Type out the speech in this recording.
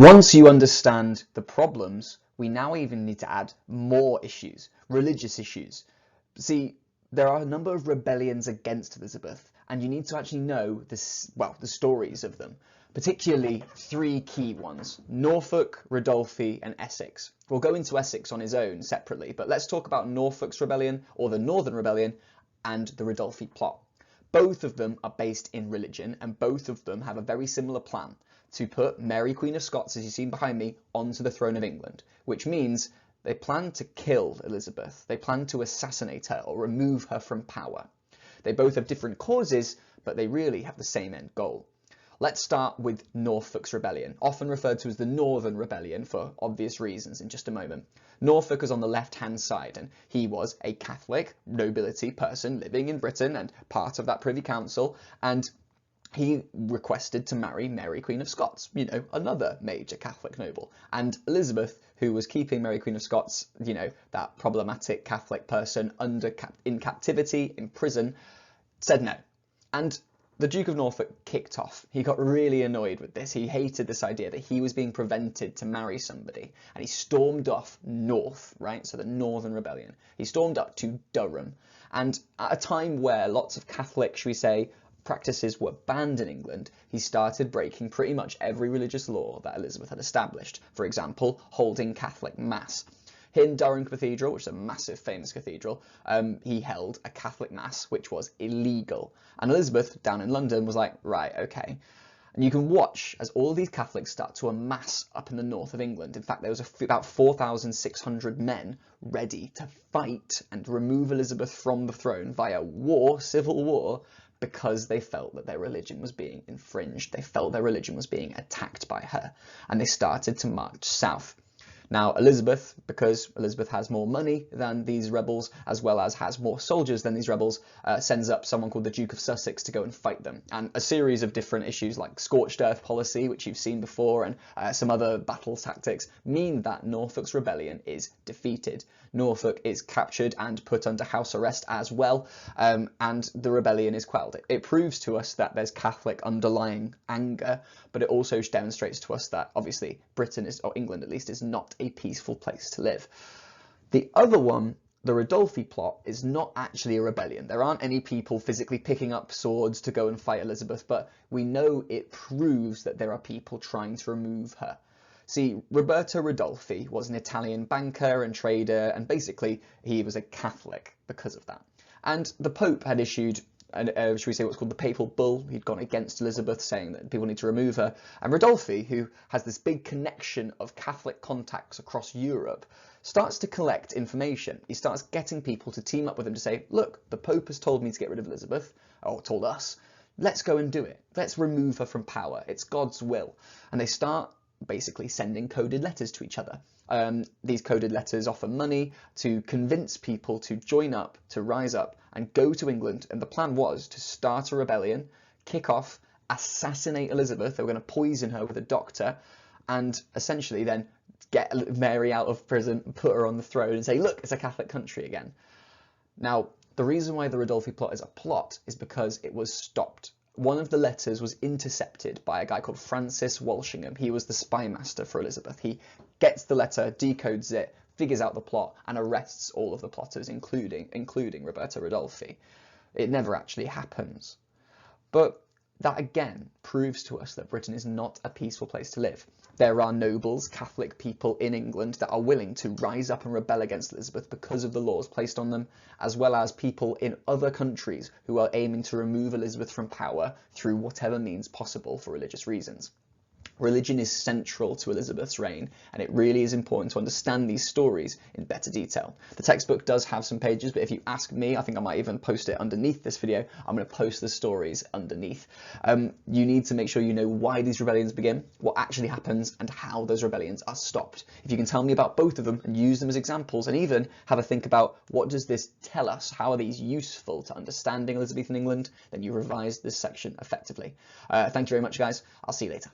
Once you understand the problems, we now even need to add more issues, religious issues. See, there are a number of rebellions against Elizabeth, and you need to actually know this, well, the stories of them, particularly three key ones: Norfolk, Ridolfi, and Essex. We'll go into Essex on his own separately, but let's talk about Norfolk's rebellion, or the Northern Rebellion, and the Ridolfi plot. Both of them are based in religion, and both of them have a very similar plan: to put Mary Queen of Scots, as you've seen behind me, onto the throne of England, which means they plan to kill Elizabeth. They plan to assassinate her or remove her from power. They both have different causes, but they really have the same end goal. Let's start with Norfolk's rebellion, often referred to as the Northern Rebellion for obvious reasons in just a moment. Norfolk is on the left-hand side, and he was a Catholic nobility person living in Britain and part of that Privy Council, and he requested to marry Mary Queen of Scots, you know, another major Catholic noble. And Elizabeth, who was keeping Mary Queen of Scots, you know, that problematic Catholic person, in captivity, in prison, said no. And the Duke of Norfolk kicked off. He got really annoyed with this. He hated this idea that he was being prevented to marry somebody. And he stormed off north, right? So the Northern Rebellion. He stormed up to Durham. And at a time where lots of Catholic, should we say, practices were banned in England, he started breaking pretty much every religious law that Elizabeth had established. For example, holding Catholic Mass. In Durham Cathedral, which is a massive famous cathedral, he held a Catholic Mass, which was illegal. And Elizabeth, down in London, was like, right, okay. And you can watch as all of these Catholics start to amass up in the north of England. In fact, there was about 4,600 men ready to fight and remove Elizabeth from the throne via war, civil war, because they felt that their religion was being infringed. They felt their religion was being attacked by her, and they started to march south. Now, Elizabeth, because Elizabeth has more money than these rebels, as well as has more soldiers than these rebels, sends up someone called the Duke of Sussex to go and fight them. And a series of different issues like scorched earth policy, which you've seen before, and some other battle tactics mean that Norfolk's rebellion is defeated. Norfolk is captured and put under house arrest as well, and the rebellion is quelled. It proves to us that there's Catholic underlying anger, but it also demonstrates to us that obviously Britain is, or England at least, is not a peaceful place to live. The other one, the Ridolfi plot, is not actually a rebellion. There aren't any people physically picking up swords to go and fight Elizabeth, but we know it proves that there are people trying to remove her. See, Roberto Ridolfi was an Italian banker and trader, and basically he was a Catholic because of that. And the Pope had issued, should we say, what's called the Papal Bull. He'd gone against Elizabeth, saying that people need to remove her. And Ridolfi, who has this big connection of Catholic contacts across Europe, starts to collect information. He starts getting people to team up with him to say, look, the Pope has told me to get rid of Elizabeth, or told us, let's go and do it. Let's remove her from power. It's God's will. And they start basically sending coded letters to each other. These coded letters offer money to convince people to join up, to rise up and go to England. And the plan was to start a rebellion, kick off, assassinate Elizabeth. They were going to poison her with a doctor, and essentially then get Mary out of prison, put her on the throne and say, look, it's a Catholic country again. Now, the reason why the Ridolfi plot is a plot is because it was stopped. One of the letters was intercepted by a guy called Francis Walsingham. He was the spy master for Elizabeth. He gets the letter, decodes it, figures out the plot, and arrests all of the plotters, including Roberto Ridolfi. It never actually happens. But that again proves to us that Britain is not a peaceful place to live. There are nobles, Catholic people in England that are willing to rise up and rebel against Elizabeth because of the laws placed on them, as well as people in other countries who are aiming to remove Elizabeth from power through whatever means possible for religious reasons. Religion is central to Elizabeth's reign, and it really is important to understand these stories in better detail. The textbook does have some pages, but if you ask me, I think I might even post it underneath this video. I'm going to post the stories underneath. You need to make sure you know why these rebellions begin, what actually happens, and how those rebellions are stopped. If you can tell me about both of them and use them as examples, and even have a think about what does this tell us, how are these useful to understanding Elizabethan England, then you revise this section effectively. Thank you very much, guys. I'll see you later.